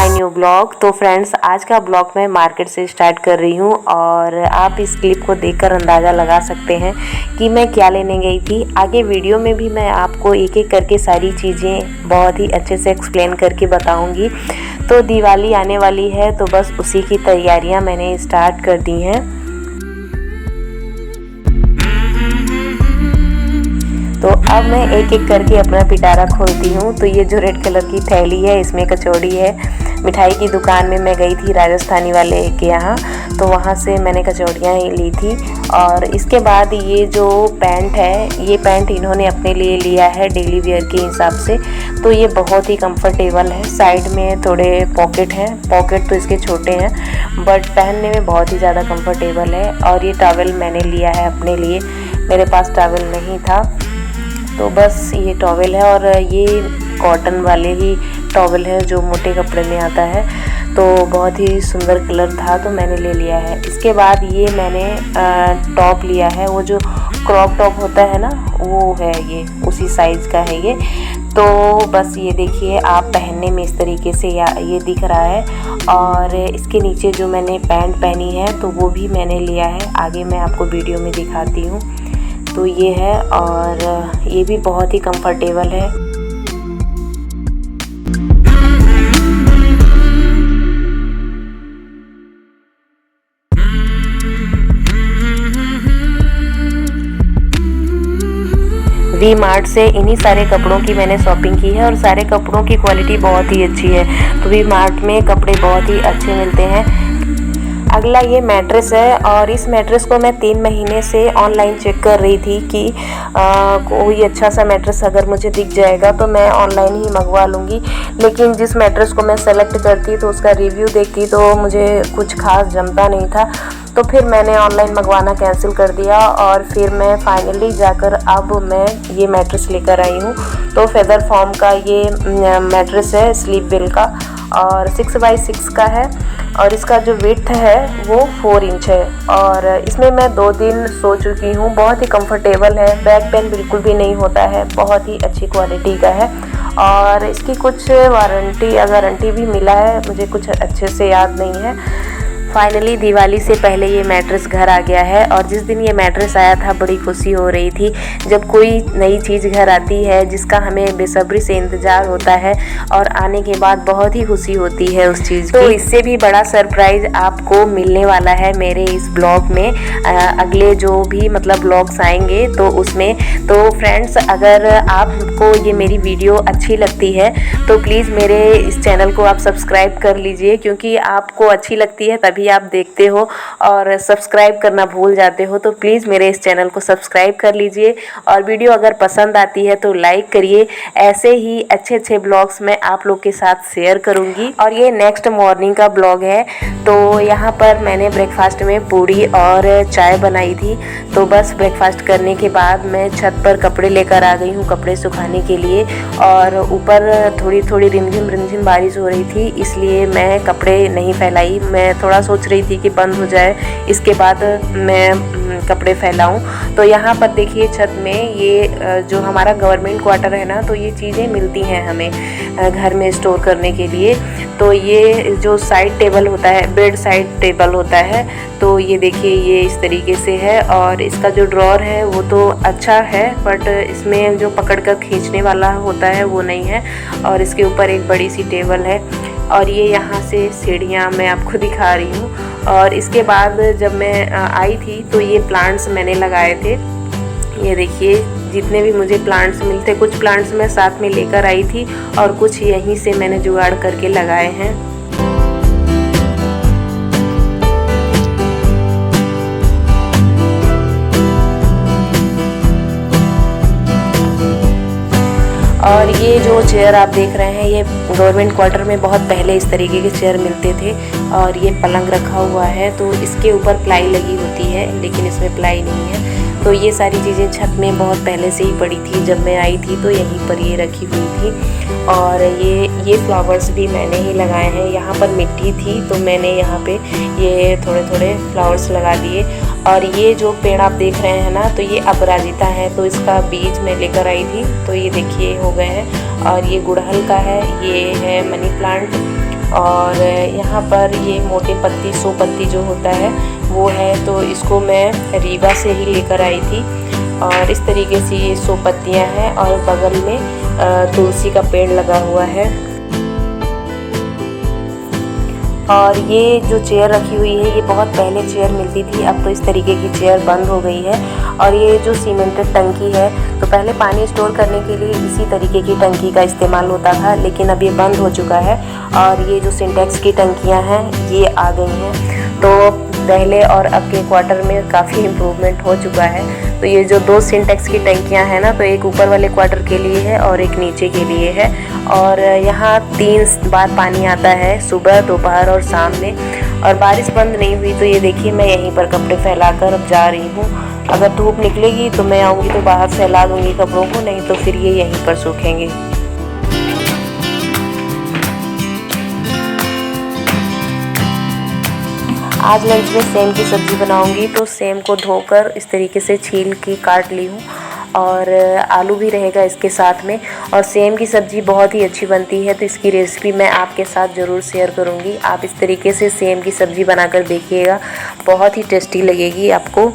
My new blog. तो friends, आज का ब्लॉग मैं मार्केट से स्टार्ट कर रही हूँ और आप इस क्लिप को देखकर अंदाज़ा लगा सकते हैं कि मैं क्या लेने गई थी। आगे वीडियो में भी मैं आपको एक एक करके सारी चीज़ें बहुत ही अच्छे से एक्सप्लेन करके बताऊँगी। तो दिवाली आने वाली है तो बस उसी की तैयारियाँ मैंने स्टार्ट कर दी हैं। तो अब मैं एक एक करके अपना पिटारा खोलती हूँ। तो ये जो रेड कलर की थैली है इसमें कचौड़ी है। मिठाई की दुकान में मैं गई थी राजस्थानी वाले के यहाँ, तो वहाँ से मैंने कचौड़ियाँ ली थी। और इसके बाद ये जो पैंट है, ये पैंट इन्होंने अपने लिए लिया है डेली वेयर के हिसाब से। तो ये बहुत ही कंफर्टेबल है। साइड में थोड़े पॉकेट हैं, पॉकेट तो इसके छोटे हैं बट पहनने में बहुत ही ज़्यादा कंफर्टेबल है। और ये टॉवल मैंने लिया है अपने लिए, मेरे पास टॉवल नहीं था तो बस ये टॉवल है। और ये कॉटन वाले ही टॉवल है जो मोटे कपड़े में आता है। तो बहुत ही सुंदर कलर था तो मैंने ले लिया है। इसके बाद ये मैंने टॉप लिया है, वो जो क्रॉप टॉप होता है ना, वो है ये, उसी साइज़ का है ये। तो बस ये देखिए, आप पहनने में इस तरीके से ये दिख रहा है। और इसके नीचे जो मैंने पैंट पहनी है तो वो भी मैंने लिया है, आगे मैं आपको वीडियो में दिखाती हूँ। तो ये है और ये भी बहुत ही कंफर्टेबल है। वी मार्ट से इन्हीं सारे कपड़ों की मैंने शॉपिंग की है और सारे कपड़ों की क्वालिटी बहुत ही अच्छी है। तो वी मार्ट में कपड़े बहुत ही अच्छे मिलते हैं। अगला ये मैट्रेस है और इस मैट्रेस को मैं 3 महीने से ऑनलाइन चेक कर रही थी कि कोई अच्छा सा मैट्रेस अगर मुझे दिख जाएगा तो मैं ऑनलाइन ही मंगवा लूँगी। लेकिन जिस मैट्रेस को मैं सेलेक्ट करती तो उसका रिव्यू देखती तो मुझे कुछ खास जमता नहीं था। तो फिर मैंने ऑनलाइन मंगवाना कैंसिल कर दिया और फिर मैं फाइनली जाकर अब मैं ये मैट्रेस लेकर आई हूँ। तो फेदर फॉर्म का ये मैट्रेस है, स्लीप वेल का, और 6x6 का है। और इसका जो विड्थ है वो 4 इंच है। और इसमें मैं 2 दिन सो चुकी हूँ। बहुत ही कंफर्टेबल है, बैक पेन बिल्कुल भी नहीं होता है, बहुत ही अच्छी क्वालिटी का है। और इसकी कुछ गारंटी भी मिला है, मुझे कुछ अच्छे से याद नहीं है। फाइनली दिवाली से पहले ये मैट्रेस घर आ गया है। और जिस दिन ये मैट्रेस आया था बड़ी खुशी हो रही थी। जब कोई नई चीज़ घर आती है जिसका हमें बेसब्री से इंतज़ार होता है और आने के बाद बहुत ही खुशी होती है उस चीज़ की। तो इससे भी बड़ा सरप्राइज़ आपको मिलने वाला है मेरे इस ब्लॉग में। अगले जो भी मतलब ब्लॉग्स आएंगे तो उसमें। तो फ्रेंड्स, अगर आपको ये मेरी वीडियो अच्छी लगती है तो प्लीज़ मेरे इस चैनल को आप सब्सक्राइब कर लीजिए, क्योंकि आपको अच्छी लगती है तभी आप देखते हो और सब्सक्राइब करना भूल जाते हो। तो प्लीज़ मेरे इस चैनल को सब्सक्राइब कर लीजिए और वीडियो अगर पसंद आती है तो लाइक करिए। ऐसे ही अच्छे अच्छे ब्लॉग्स मैं आप लोग के साथ शेयर करूंगी। और ये नेक्स्ट मॉर्निंग का ब्लॉग है। तो यहाँ पर मैंने ब्रेकफास्ट में पूड़ी और चाय बनाई थी। तो बस ब्रेकफास्ट करने के बाद मैं छत पर कपड़े लेकर आ गई हूँ कपड़े सुखाने के लिए। और ऊपर थोड़ी थोड़ी रिमझिम बारिश हो रही थी, इसलिए मैं कपड़े नहीं फैलाई। मैं थोड़ा सोच रही थी कि बंद हो जाए, इसके बाद मैं कपड़े फैलाऊं। तो यहाँ पर देखिए छत में ये जो हमारा गवर्नमेंट क्वार्टर है ना, तो ये चीज़ें मिलती हैं हमें घर में स्टोर करने के लिए। तो ये जो साइड टेबल होता है, बेड साइड टेबल होता है, तो ये देखिए ये इस तरीके से है। और इसका जो ड्रॉर है वो तो अच्छा है बट इसमें जो पकड़ कर खींचने वाला होता है वो नहीं है। और इसके ऊपर एक बड़ी सी टेबल है। और ये यहाँ से सीढ़ियाँ मैं आपको दिखा रही हूँ। और इसके बाद जब मैं आई थी तो ये प्लांट्स मैंने लगाए थे। ये देखिए जितने भी मुझे प्लांट्स मिलते, कुछ प्लांट्स मैं साथ में लेकर आई थी और कुछ यहीं से मैंने जुगाड़ करके लगाए हैं। और ये जो चेयर आप देख रहे हैं, ये गवर्नमेंट क्वार्टर में बहुत पहले इस तरीके के चेयर मिलते थे। और ये पलंग रखा हुआ है, तो इसके ऊपर प्लाई लगी होती है लेकिन इसमें प्लाई नहीं है। तो ये सारी चीज़ें छत में बहुत पहले से ही पड़ी थी, जब मैं आई थी तो यहीं पर ये रखी हुई थी। और ये फ्लावर्स भी मैंने ही लगाए हैं। यहाँ पर मिट्टी थी तो मैंने यहाँ पे ये थोड़े थोड़े फ्लावर्स लगा दिए। और ये जो पेड़ आप देख रहे हैं ना, तो ये अपराजिता है, तो इसका बीज मैं लेकर आई थी, तो ये देखिए हो गए हैं। और ये गुड़हल का है, ये है मनी प्लांट। और यहाँ पर ये मोटे पत्ती 100 पत्ती जो होता है वो है, तो इसको मैं रीवा से ही लेकर आई थी। और इस तरीके से ये 100 पत्तियाँ हैं और बगल में तुलसी का पेड़ लगा हुआ है। और ये जो चेयर रखी हुई है, ये बहुत पहले चेयर मिलती थी, अब तो इस तरीके की चेयर बंद हो गई है। और ये जो सीमेंटेड टंकी है, तो पहले पानी स्टोर करने के लिए इसी तरीके की टंकी का इस्तेमाल होता था, लेकिन अब ये बंद हो चुका है। और ये जो सिंटेक्स की टंकियां हैं ये आ गई हैं। तो पहले और अब के क्वार्टर में काफ़ी इम्प्रूवमेंट हो चुका है। तो ये जो 2 सिंटेक्स की टंकियां हैं ना, तो एक ऊपर वाले क्वार्टर के लिए है और एक नीचे के लिए है। और यहाँ 3 बार पानी आता है, सुबह, दोपहर और शाम में। और बारिश बंद नहीं हुई, तो ये देखिए मैं यहीं पर कपड़े फैलाकर अब जा रही हूँ। अगर धूप निकलेगी तो मैं आऊँगी तो बाहर फैला दूँगी कपड़ों को, नहीं तो फिर ये यहीं पर सूखेंगे। आज लंच में सेम की सब्ज़ी बनाऊंगी, तो सेम को धोकर इस तरीके से छील के काट ली हूँ और आलू भी रहेगा इसके साथ में। और सेम की सब्ज़ी बहुत ही अच्छी बनती है, तो इसकी रेसिपी मैं आपके साथ ज़रूर शेयर करूँगी। आप इस तरीके से सेम की सब्ज़ी बनाकर देखिएगा, बहुत ही टेस्टी लगेगी आपको।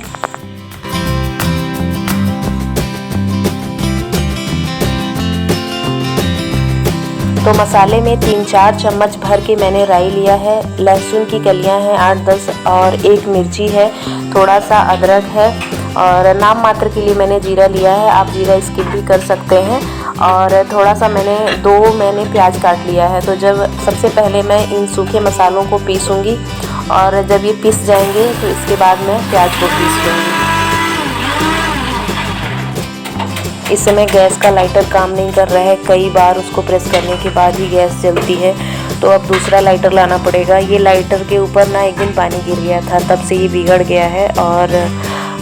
तो मसाले में 3-4 चम्मच भर के मैंने राई लिया है, लहसुन की कलियां हैं 8-10 और 1 मिर्ची है, थोड़ा सा अदरक है और नाम मात्र के लिए मैंने जीरा लिया है, आप जीरा स्किप भी कर सकते हैं। और थोड़ा सा मैंने प्याज काट लिया है। तो जब सबसे पहले मैं इन सूखे मसालों को पीसूँगी और जब ये पीस जाएंगे तो इसके बाद मैं प्याज को पीस लूँगी। इस समय गैस का लाइटर काम नहीं कर रहा है, कई बार उसको प्रेस करने के बाद ही गैस जलती है, तो अब दूसरा लाइटर लाना पड़ेगा। ये लाइटर के ऊपर ना एक दिन पानी गिर गया था, तब से ये बिगड़ गया है। और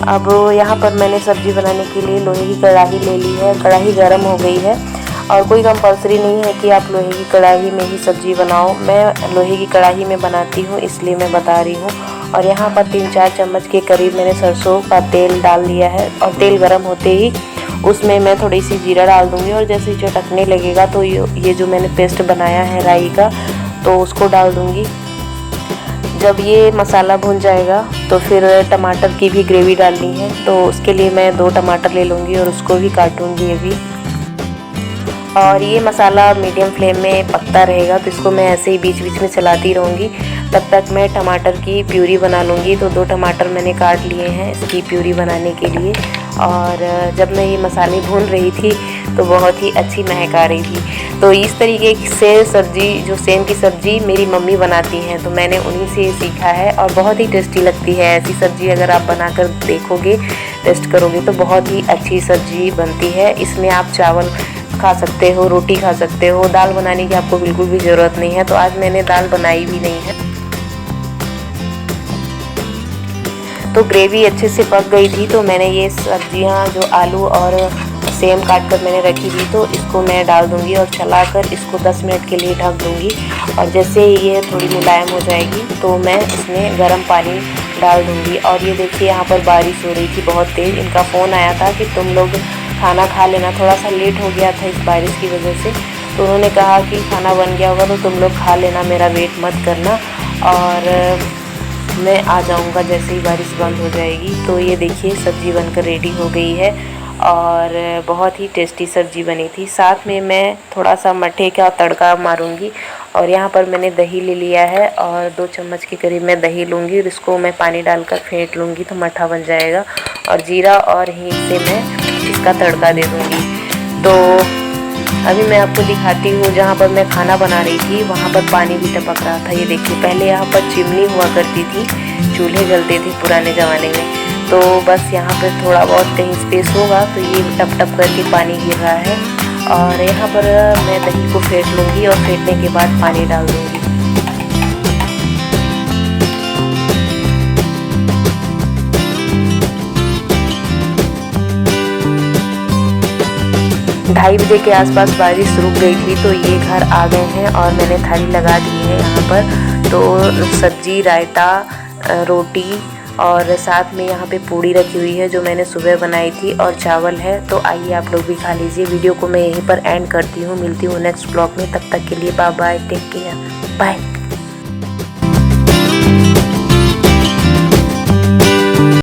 अब यहाँ पर मैंने सब्ज़ी बनाने के लिए लोहे की कढ़ाई ले ली है, कढ़ाई गर्म हो गई है। और कोई कंपल्सरी नहीं है कि आप लोहे की कढ़ाई में ही सब्ज़ी बनाओ, मैं लोहे की कढ़ाई में बनाती हूँ इसलिए मैं बता रही हूँ। और यहाँ पर 3-4 चम्मच के करीब मैंने सरसों का तेल डाल दिया है और तेल गर्म होते ही उसमें मैं थोड़ी सी जीरा डाल दूँगी और जैसे ही चटकने लगेगा तो ये जो मैंने पेस्ट बनाया है राई का, तो उसको डाल दूँगी। जब ये मसाला भुन जाएगा तो फिर टमाटर की भी ग्रेवी डालनी है, तो उसके लिए मैं 2 टमाटर ले लूँगी और उसको भी काटूँगी अभी। और ये मसाला मीडियम फ्लेम में पकता रहेगा, तो इसको मैं ऐसे ही बीच बीच में चलाती रहूँगी। तब तक मैं टमाटर की प्यूरी बना लूँगी। तो 2 टमाटर मैंने काट लिए हैं इसकी प्यूरी बनाने के लिए। और जब मैं ये मसाले भून रही थी तो बहुत ही अच्छी महक आ रही थी। तो इस तरीके से सब्ज़ी, जो सेम की सब्ज़ी मेरी मम्मी बनाती हैं, तो मैंने उन्हीं से सीखा है और बहुत ही टेस्टी लगती है। ऐसी सब्ज़ी अगर आप बनाकर देखोगे, टेस्ट करोगे तो बहुत ही अच्छी सब्ज़ी बनती है। इसमें आप चावल खा सकते हो, रोटी खा सकते हो, दाल बनाने की आपको बिल्कुल भी ज़रूरत नहीं है। तो आज मैंने दाल बनाई भी नहीं है। तो ग्रेवी अच्छे से पक गई थी, तो मैंने ये सब्जियां जो आलू और सेम काट कर मैंने रखी थी, तो इसको मैं डाल दूंगी और चलाकर इसको 10 मिनट के लिए ढक दूंगी। और जैसे ही ये थोड़ी मुलायम हो जाएगी तो मैं इसमें गर्म पानी डाल दूंगी। और ये देखिए यहाँ पर बारिश हो रही थी बहुत तेज़। इनका फ़ोन आया था कि तुम लोग खाना खा लेना, थोड़ा सा लेट हो गया था इस बारिश की वजह से। तो उन्होंने कहा कि खाना बन गया होगा तो तुम लोग खा लेना, मेरा वेट मत करना और मैं आ जाऊंगा जैसे ही बारिश बंद हो जाएगी। तो ये देखिए सब्ज़ी बनकर रेडी हो गई है और बहुत ही टेस्टी सब्ज़ी बनी थी। साथ में मैं थोड़ा सा मट्ठे का तड़का मारूंगी। और यहाँ पर मैंने दही ले लिया है और 2 चम्मच के करीब मैं दही लूँगी और इसको मैं पानी डालकर फेंट लूँगी तो मट्ठा बन जाएगा। और जीरा और हींग से मैं इसका तड़का दे दूँगी। तो अभी मैं आपको दिखाती हूँ, जहाँ पर मैं खाना बना रही थी वहाँ पर पानी भी टपक रहा था। ये देखिए, पहले यहाँ पर चिमनी हुआ करती थी, चूल्हे जलते थे पुराने ज़माने में। तो बस यहाँ पर थोड़ा बहुत कहीं स्पेस होगा तो ये टप टप करके पानी गिर रहा है। और यहाँ पर मैं दही को फेंट लूँगी और फेंटने के बाद पानी डाल दूँगी। ढाई बजे के आसपास बारिश रुक गई थी, तो ये घर आ गए हैं और मैंने थाली लगा दी है यहाँ पर। तो सब्जी, रायता, रोटी और साथ में यहाँ पे पूड़ी रखी हुई है जो मैंने सुबह बनाई थी, और चावल है। तो आइए आप लोग भी खा लीजिए। वीडियो को मैं यहीं पर एंड करती हूँ, मिलती हूँ नेक्स्ट ब्लॉग में। तब तक के लिए bye bye, take care, bye.